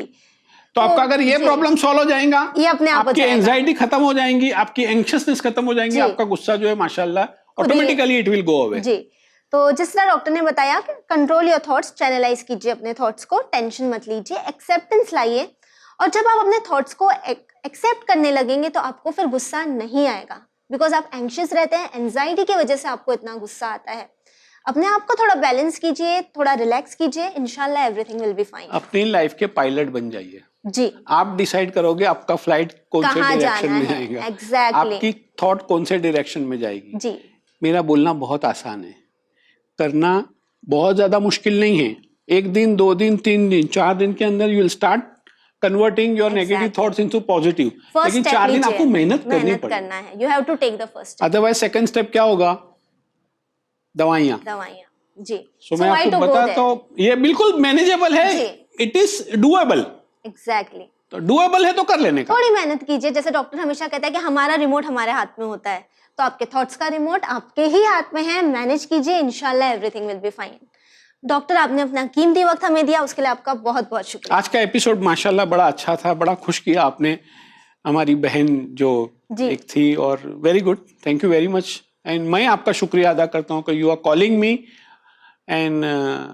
तो आपका अगर ये प्रॉब्लम सॉल्व हो जाएगा, ये अपने आप आपकी एंजाइटी खत्म हो जाएंगी, आपकी एंशियसनेस खत्म हो जाएंगी, आपका गुस्सा जो है माशाल्लाह automatically it will go away. जी। तो जिस तरह डॉक्टर ने बताया कि कंट्रोल योर थॉट्स, चैनलाइज कीजिए अपने थॉट्स को, टेंशन मत लीजिए, एक्सेप्टेंस लाइए, और जब आप अपने थॉट्स को एक्सेप्ट करने लगेंगे तो आपको फिर गुस्सा नहीं आएगा, बिकॉज आप एंशियस रहते हैं, एंजाइटी की वजह से आपको इतना गुस्सा आता है। अपने आप को थोड़ा बैलेंस कीजिए, थोड़ा रिलैक्स कीजिए, इंशाल्लाह एवरीथिंग विल बी फाइन। अपनी लाइफ के पायलट बन जाइए। जी। आप डिसाइड करोगे आपका फ्लाइट कौन से डायरेक्शन में जाएगा। एग्जैक्टली। आपकी थॉट कौन से डायरेक्शन में जाएगी। जी। मेरा बोलना बहुत आसान है, करना बहुत ज्यादा मुश्किल नहीं है। 1 दिन, 2 दिन, 3 दिन, 4 दिन के अंदर you will start converting your negative thoughts into positive. लेकिन 4 दिन आपको मेहनत करनी पड़ेगी। You have to take the first step. Otherwise second step क्या होगा? दवाइयाँ। जी। So मैं आपको बताता हूँ, ये बिल्कुल मैनेजेबल है, इट इज डूएबल। एग्जैक्टली। तो डूएबल है तो कर लेने का। थोड़ी मेहनत कीजिए, जैसे डॉक्टर हमेशा कहता है कि हमारा रिमोट हमारे हाथ में होता है, तो आपके थॉट्स का रिमोट आपके ही हाथ में है, मैनेज कीजिए, इंशाल्लाह everything will be fine. Doctor, आपने अपना कीमती वक्त हमें दिया, उसके लिए आपका बहुत बहुत शुक्रिया। आज का एपिसोड माशाल्लाह बड़ा अच्छा था, बड़ा खुश किया आपने हमारी बहन जो एक थी, और very good, thank you very much. And मैं आपका शुक्रिया अदा करता हूँ कि you are calling me and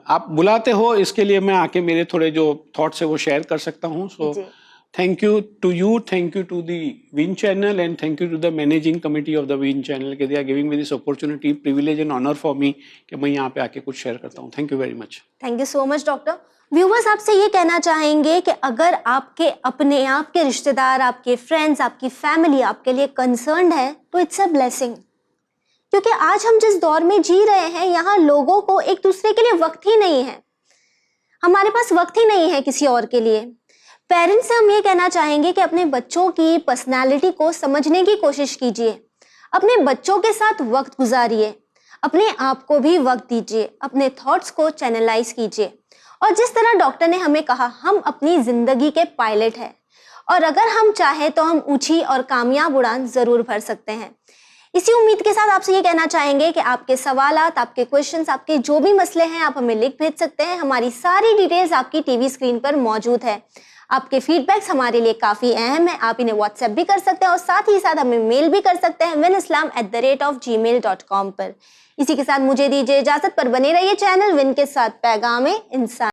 आप बुलाते हो, इसके लिए मैं आके मेरे थोड़े जो थॉट्स है वो शेयर कर सकता हूँ। So thank you to you, thank you to the Win channel, and thank you to the managing committee of the Win channel के they are giving me this opportunity, privilege and honour for me कि मैं यहाँ पे आके कुछ share करता हूँ। Thank you very much. Thank you so much doctor. Viewers, आपसे ये कहना चाहेंगे कि अगर आपके अपने, आपके रिश्तेदार, आपके फ्रेंड्स, आपकी फैमिली आपके लिए कंसर्न्ड है तो इट्स अ ब्लेसिंग, क्योंकि आज हम जिस दौर में जी रहे हैं यहाँ लोगों को एक दूसरे के लिए वक्त ही नहीं है, हमारे पास वक्त ही नहीं है किसी और के लिए। पेरेंट्स से हम ये कहना चाहेंगे कि अपने बच्चों की पर्सनालिटी को समझने की कोशिश कीजिए, अपने बच्चों के साथ वक्त गुजारिए, अपने आप को भी वक्त दीजिए, अपने थॉट्स को चैनलाइज कीजिए, और जिस तरह डॉक्टर ने हमें कहा, हम अपनी जिंदगी के पायलट हैं, और अगर हम चाहे तो हम ऊंची और कामयाब उड़ान जरूर भर सकते हैं। इसी उम्मीद के साथ आपसे ये कहना चाहेंगे कि आपके सवालात, आपके क्वेश्चंस, आपके जो भी मसले हैं आप हमें लिख भेज सकते हैं। हमारी सारी डिटेल्स आपकी टीवी स्क्रीन पर मौजूद है। आपके फीडबैक्स हमारे लिए काफी अहम है, आप इन्हें व्हाट्सएप भी कर सकते हैं और साथ ही साथ हमें मेल भी कर सकते हैं winislam@gmail.com पर। इसी के साथ मुझे दीजिए इजाजत, पर बने रहिए चैनल विन के साथ पैगाम इंसान।